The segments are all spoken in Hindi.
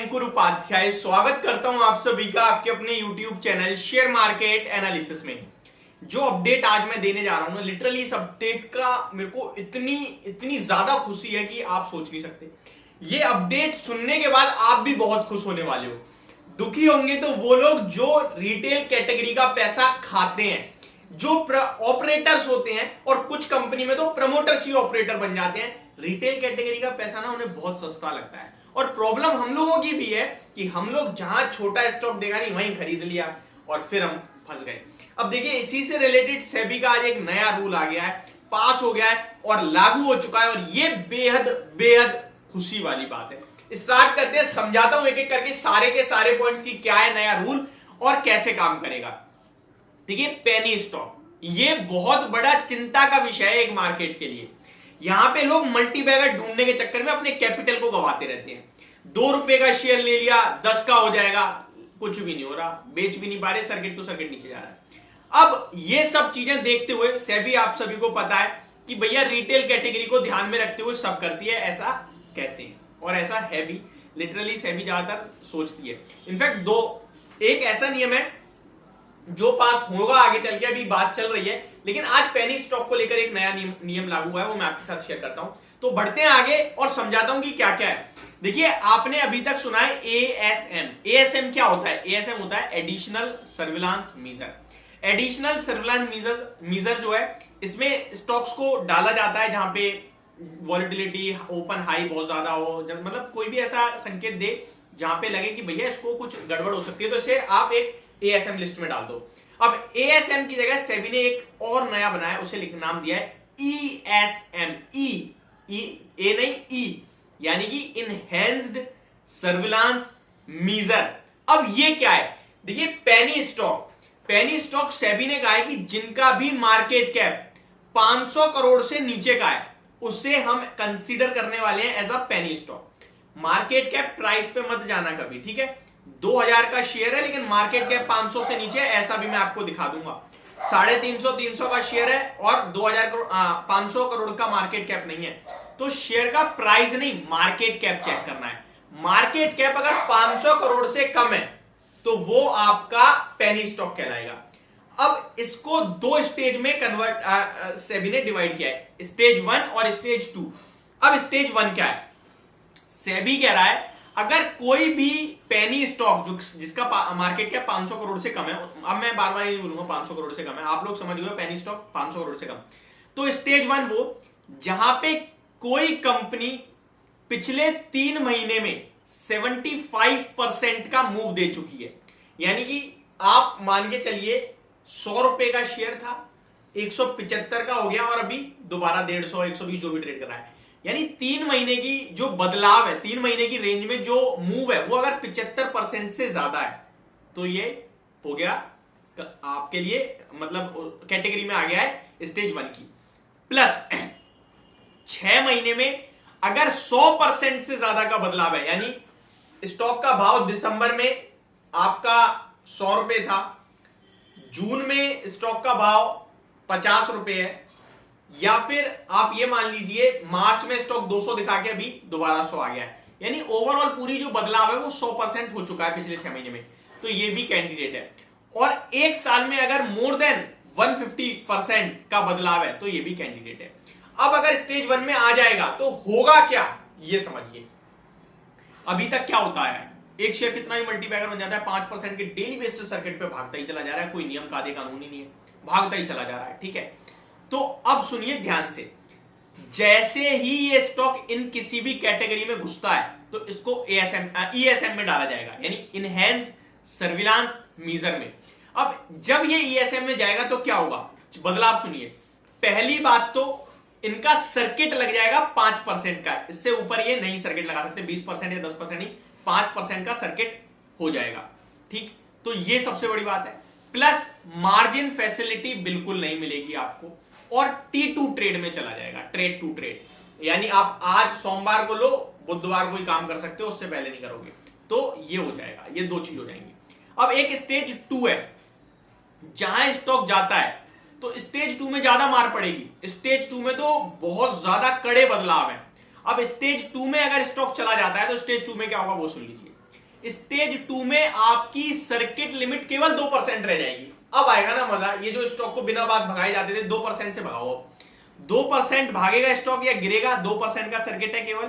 अंकुर उपाध्याय स्वागत करता हूं आप सभी का आपके अपने YouTube channel share market analysis में। जो अपडेट आज मैं देने जा रहा हूं ना, लिटरली इस अपडेट का मेरे को इतनी ज्यादा खुशी है कि आप सोच नहीं सकते। ये अपडेट सुनने के बाद आप भी बहुत खुश होने वाले हो। दुखी होंगे तो वो लोग जो रिटेल कैटेगरी का पैसा खाते हैं, जो ऑपरेटर्स होते हैं, और कुछ कंपनी में तो प्रमोटर्स ही ऑपरेटर बन जाते हैं। रिटेल कैटेगरी का पैसा ना उन्हें बहुत सस्ता लगता है, और प्रॉब्लम हम लोगों की भी है कि हम लोग जहां छोटा स्टॉक देखा नहीं वहीं खरीद लिया और फिर हम फंस गए। अब देखिए, इसी से रिलेटेड सेबी का आज एक नया रूल आ गया है, पास हो गया है और लागू हो चुका है, और ये बेहद बेहद खुशी वाली बात है। स्टार्ट करते हैं, समझाता हूं एक एक करके सारे के सारे पॉइंट्स की क्या है नया रूल और कैसे काम करेगा। देखिए, पेनी स्टॉक ये बहुत बड़ा चिंता का विषय है एक मार्केट के लिए। यहां पे लोग मल्टीबैगर ढूंढने के चक्कर में अपने कैपिटल को गवाते रहते हैं। 2 रुपए का शेयर ले लिया, 10 का हो जाएगा, कुछ भी नहीं हो रहा, बेच भी नहीं पा रहे, सर्किट टू सर्किट नीचे जा रहा है। अब ये सब चीजें देखते हुए सेबी आप सभी को पता है कि भैया रिटेल कैटेगरी को ध्यान में रखते हुए सब करती है, ऐसा कहते हैं और ऐसा है भी। लिटरली सेबी ज्यादातर सोचती है। इनफैक्ट एक ऐसा नियम है जो पास होगा आगे चल के, अभी बात चल रही है, लेकिन आज पेनी स्टॉक को लेकर एक नया नियम लागू हुआ है, वो मैं आपके साथ शेयर करता हूं। तो बढ़ते हैं आगे और समझाता हूं कि क्या क्या है। देखिए, आपने अभी तक सुना है एएसएम। एएसएम क्या होता है? एएसएम होता है additional surveillance measure. Additional surveillance measure जो है, इसमें स्टॉक्स को डाला जाता है जहां पे वॉलेटिलिटी ओपन हाई बहुत ज्यादा हो, मतलब कोई भी ऐसा संकेत दे जहां पे लगे कि भैया इसको कुछ गड़बड़ हो सकती है, तो इसे आप एक एएसएम लिस्ट में डाल दो। अब एएसएम की जगह सेबी ने एक और नया बनाया, उसे नाम दिया है ईएसएम। ए नहीं, ई, यानी कि इनहेंस्ड सर्विलांस मीजर। अब ये क्या है? देखिए, पेनी स्टॉक सेबी ने कहा है कि जिनका भी मार्केट कैप 500 करोड़ से नीचे का है, उसे हम कंसीडर करने वाले हैं as a penny stock. Market cap price पे मत जाना कभी, ठीक है? 2000 का शेयर है लेकिन मार्केट कैप 500 से नीचे, ऐसा भी मैं आपको दिखा दूंगा। 350 का शेयर है और 2000 करोड़ 500 करोड़ का मार्केट कैप नहीं है, तो शेयर का प्राइस नहीं, मार्केट कैप चेक करना है। मार्केट कैप अगर 500 करोड़ से कम है तो वो आपका पेनी स्टॉक कहलाएगा। अब इसको 2 स्टेज में कन्वर्ट सेबी ने डिवाइड किया है, स्टेज 1 और स्टेज 2। अब स्टेज 1 क्या है? सेबी कह रहा है अगर कोई भी पेनी स्टॉक जिसका मार्केट कैप 500 करोड़ से कम है, अब मैं बार बार नहीं बोलूंगा 500 करोड़ से कम है, आप लोग समझ गए, पेनी स्टॉक 500 करोड़ से कम, तो स्टेज 1 वो जहां पे कोई कंपनी पिछले 3 महीने में 75% का मूव दे चुकी है। यानी कि आप मान के चलिए 100 रुपए का शेयर था, 175 का हो गया और अभी दोबारा 150 120 जो भी ट्रेड कर रहा है, यानी 3 महीने की जो बदलाव है, 3 महीने की रेंज में जो मूव है, वो अगर 75% से ज्यादा है तो ये हो गया आपके लिए, मतलब कैटेगरी में आ गया है स्टेज 1 की। प्लस 6 महीने में अगर 100% से ज्यादा का बदलाव है, यानी स्टॉक का भाव दिसंबर में आपका 100 रुपए था, जून में स्टॉक का भाव 50 रुपए है, या फिर आप ये मान लीजिए मार्च में स्टॉक 200 दिखा के अभी दोबारा 100 आ गया है, यानी ओवरऑल पूरी जो बदलाव है वो 100% हो चुका है पिछले 6 महीने में, तो ये भी कैंडिडेट है। और 1 साल में अगर मोर देन 150% का बदलाव है तो ये भी कैंडिडेट है। अब अगर स्टेज 1 में आ जाएगा तो होगा क्या, ये समझिए। अभी तक क्या होता है, एक शेयर कितना भी मल्टीबैगर बन जाता है, 5% के डेली बेसिस सर्किट पे भागता ही चला जा रहा है, कोई नियम कायदे कानून ही नहीं है, भागता ही चला जा रहा है, ठीक है? तो अब सुनिए ध्यान से, जैसे ही ये स्टॉक इन किसी भी कैटेगरी में घुसता है तो इसको ईएसएम में डाला जाएगा, यानी इनहेंस्ड सर्विलांस मीजर में। अब जब ये ईएसएम में जाएगा तो क्या होगा, बदलाव सुनिए। पहली बात तो इनका सर्किट लग जाएगा 5% का, इससे ऊपर ये नहीं सर्किट लगा सकते, 20% या 10% नहीं, 5% का सर्किट हो जाएगा, ठीक? तो ये सबसे बड़ी बात है। प्लस मार्जिन फैसिलिटी बिल्कुल नहीं मिलेगी आपको, और T2 ट्रेड में चला जाएगा, ट्रेड टू ट्रेड, यानी आप आज सोमवार को लो, बुधवार को ही काम कर सकते हो, उससे पहले नहीं करोगे, तो ये हो जाएगा, ये 2 चीज हो जाएंगी। अब एक स्टेज 2 है, जहां स्टॉक जाता है तो स्टेज 2 में ज्यादा मार पड़ेगी, स्टेज 2 में तो बहुत ज्यादा कड़े बदलाव है। अब स्टेज 2 में अगर स्टॉक चला जाता है तो स्टेज 2 में क्या होगा वो सुन लीजिए। स्टेज 2 में आपकी सर्किट लिमिट केवल 2% रह जाएगी। अब आएगा ना मजा, ये जो स्टॉक को बिना बात भगाए जाते थे 2% से भगाओ, 2% भागेगा स्टॉक या गिरेगा, 2% का सर्किट है केवल,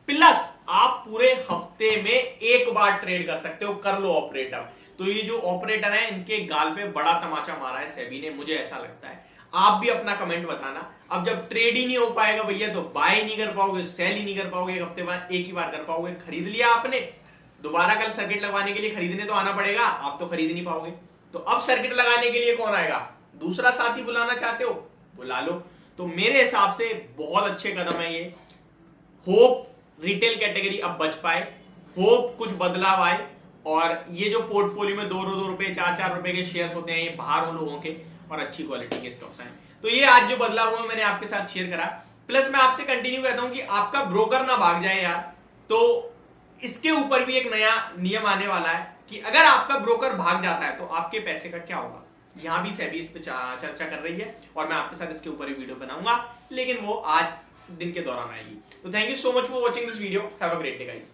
प्लस आप पूरे हफ्ते में एक बार ट्रेड कर सकते हो, कर लो ऑपरेटर। तो ये जो ऑपरेटर है इनके गाल पे बड़ा तमाचा मारा है सेबी ने, मुझे ऐसा लगता है। आप भी अपना कमेंट बताना। अब जब ट्रेड ही नहीं हो पाएगा भैया तो बाय नहीं कर पाओगे, सेल ही नहीं कर पाओगे, एक हफ्ते बाद एक ही बार कर पाओगे। खरीद लिया आपने, दोबारा कल सर्किट लगवाने के लिए खरीदने तो आना पड़ेगा, आप तो खरीद नहीं पाओगे। तो अब सर्किट लगाने के लिए कौन आएगा? दूसरा साथी बुलाना चाहते हो, बुला लो। तो मेरे हिसाब से बहुत अच्छे कदम है ये। होप रिटेल कैटेगरी अब बच पाए, होप कुछ बदलाव आए, और ये जो पोर्टफोलियो में 2-2 रुपए 4-4 रुपए के शेयर्स होते हैं ये बाहर हो लोगों के, और अच्छी क्वालिटी के स्टॉक्स हैं। तो ये आज जो बदलाव हुआ मैंने आपके साथ शेयर करा। प्लस मैं आपसे कंटिन्यू कहता हूं कि आपका ब्रोकर ना भाग जाए यार। तो इसके ऊपर भी एक नया नियम आने वाला है कि अगर आपका ब्रोकर भाग जाता है तो आपके पैसे का क्या होगा। यहां भी सेबी इस पे चर्चा कर रही है, और मैं आपके साथ इसके ऊपर भी वीडियो बनाऊंगा, लेकिन वो आज दिन के दौरान आएगी। तो thank you so much for watching this video. Have a great day guys.